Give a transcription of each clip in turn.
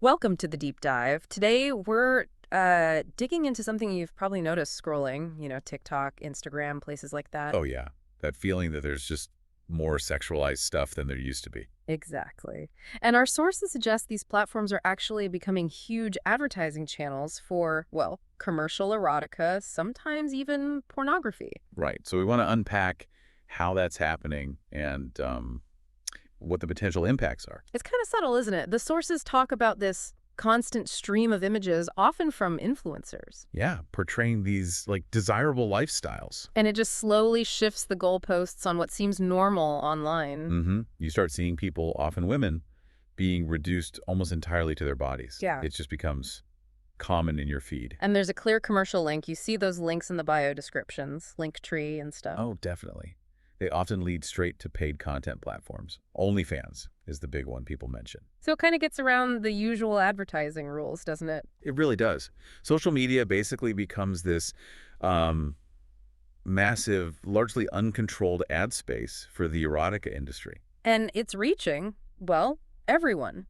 Welcome to the deep dive. Today we're digging into something you've probably noticed scrolling, TikTok, Instagram, places like that. Oh, yeah. That feeling that there's just more sexualized stuff than there used to be. Exactly. And our sources suggest these platforms are actually becoming huge advertising channels for, well, commercial erotica, sometimes even pornography. Right. So we want to unpack how that's happening and what the potential impacts are. It's kind of subtle, isn't it? The sources talk about this constant stream of images, often from influencers. Yeah, portraying these like desirable lifestyles. And it just slowly shifts the goalposts on what seems normal online. You start seeing people, often women, being reduced almost entirely to their bodies. Yeah. It just becomes common in your feed. And there's a clear commercial link. You see those links in the bio descriptions, Linktree and stuff. Oh, definitely. They often lead straight to paid content platforms. OnlyFans is the big one people mention. So it kind of gets around the usual advertising rules, doesn't it? It really does. Social media basically becomes this massive, largely uncontrolled ad space for the erotica industry. And it's reaching, well, everyone,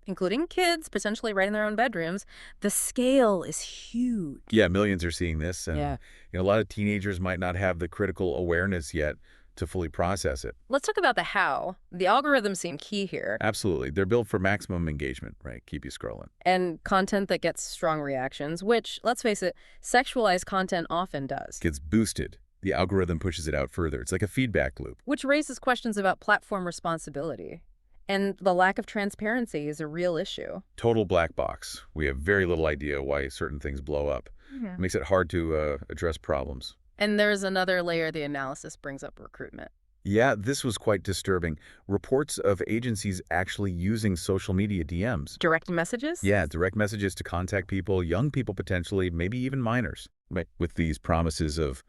including kids, potentially right in their own bedrooms. The scale is huge. Yeah, millions are seeing this, and Yeah. a lot of teenagers might not have the critical awareness yet to fully process it. Let's talk about the how. The algorithms seem key here. Absolutely. They're built for maximum engagement, right? Keep you scrolling. And content that gets strong reactions, which, let's face it, sexualized content often does. Gets boosted. The algorithm pushes it out further. It's like a feedback loop. Which raises questions about platform responsibility. And the lack of transparency is a real issue. Total black box. We have very little idea why certain things blow up. Yeah. It makes it hard to address problems. And there's another layer the analysis brings up: recruitment. Yeah, this was quite disturbing. Reports of agencies actually using social media DMs. Direct messages? Yeah, direct messages to contact people, young people potentially, maybe even minors, right? With these promises of,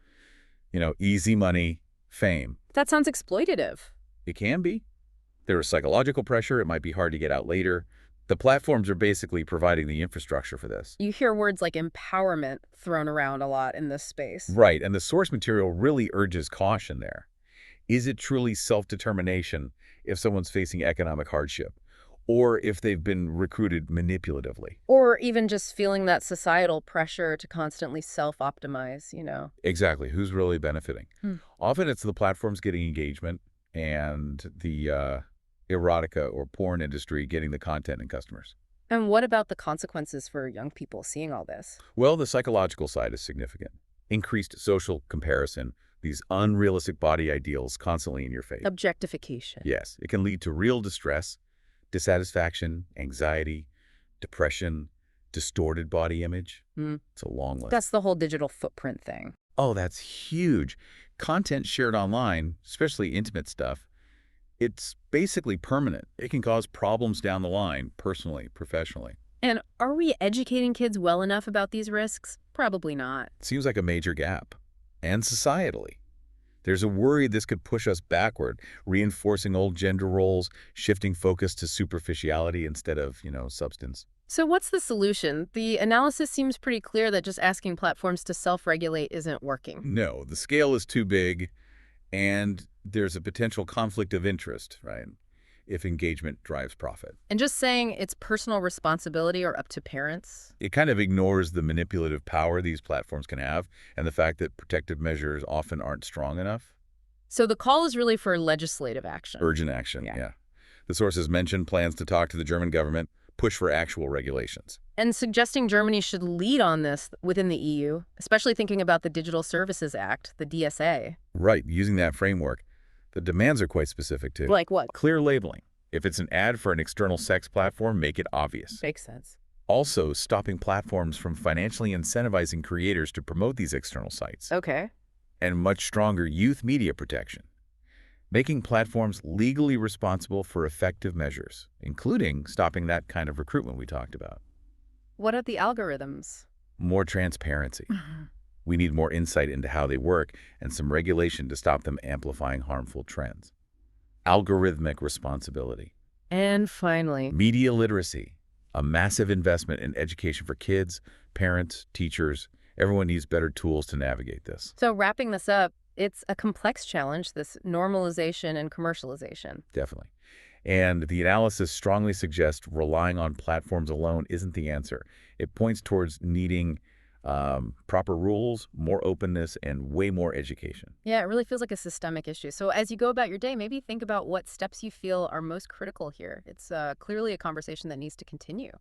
easy money, fame. That sounds exploitative. It can be. There is psychological pressure. It might be hard to get out later. The platforms are basically providing the infrastructure for this. You hear words like empowerment thrown around a lot in this space. Right, and the source material really urges caution there. Is it truly self-determination if someone's facing economic hardship, or if they've been recruited manipulatively? Or even just feeling that societal pressure to constantly self-optimize. Exactly. Who's really benefiting? Hmm. Often it's the platforms getting engagement and the erotica or porn industry getting the content and customers. And what about the consequences for young people seeing all this? Well, the psychological side is significant. Increased social comparison, these unrealistic body ideals constantly in your face. Objectification. Yes, it can lead to real distress, dissatisfaction, anxiety, depression, distorted body image. It's a long list. That's the whole digital footprint thing. Oh, that's huge. Content shared online, especially intimate stuff, it's basically permanent. It can cause problems down the line, personally, professionally. And are we educating kids well enough about these risks? Probably not. Seems like a major gap. And societally. There's a worry this could push us backward, reinforcing old gender roles, shifting focus to superficiality instead of, substance. So what's the solution? The analysis seems pretty clear that just asking platforms to self-regulate isn't working. No, the scale is too big, and there's a potential conflict of interest, right, if engagement drives profit. And just saying it's personal responsibility or up to parents? It kind of ignores the manipulative power these platforms can have and the fact that protective measures often aren't strong enough. So the call is really for legislative action. Urgent action, yeah. The sources mentioned plans to talk to the German government, push for actual regulations. And suggesting Germany should lead on this within the EU, especially thinking about the Digital Services Act, the DSA. Right, using that framework. The demands are quite specific, too. Like what? Clear labeling. If it's an ad for an external sex platform, make it obvious. Makes sense. Also, stopping platforms from financially incentivizing creators to promote these external sites. Okay. And much stronger youth media protection. Making platforms legally responsible for effective measures, including stopping that kind of recruitment we talked about. What are the algorithms? More transparency. We need more insight into how they work and some regulation to stop them amplifying harmful trends. Algorithmic responsibility. And finally, Media literacy. A massive investment in education for kids, parents, teachers. Everyone needs better tools to navigate this. so wrapping this up, it's a complex challenge, this normalization and commercialization. Definitely. And the analysis strongly suggests relying on platforms alone isn't the answer. It points towards needing proper rules, more openness, and way more education. Yeah, it really feels like a systemic issue. So as you go about your day, maybe think about what steps you feel are most critical here. It's clearly a conversation that needs to continue.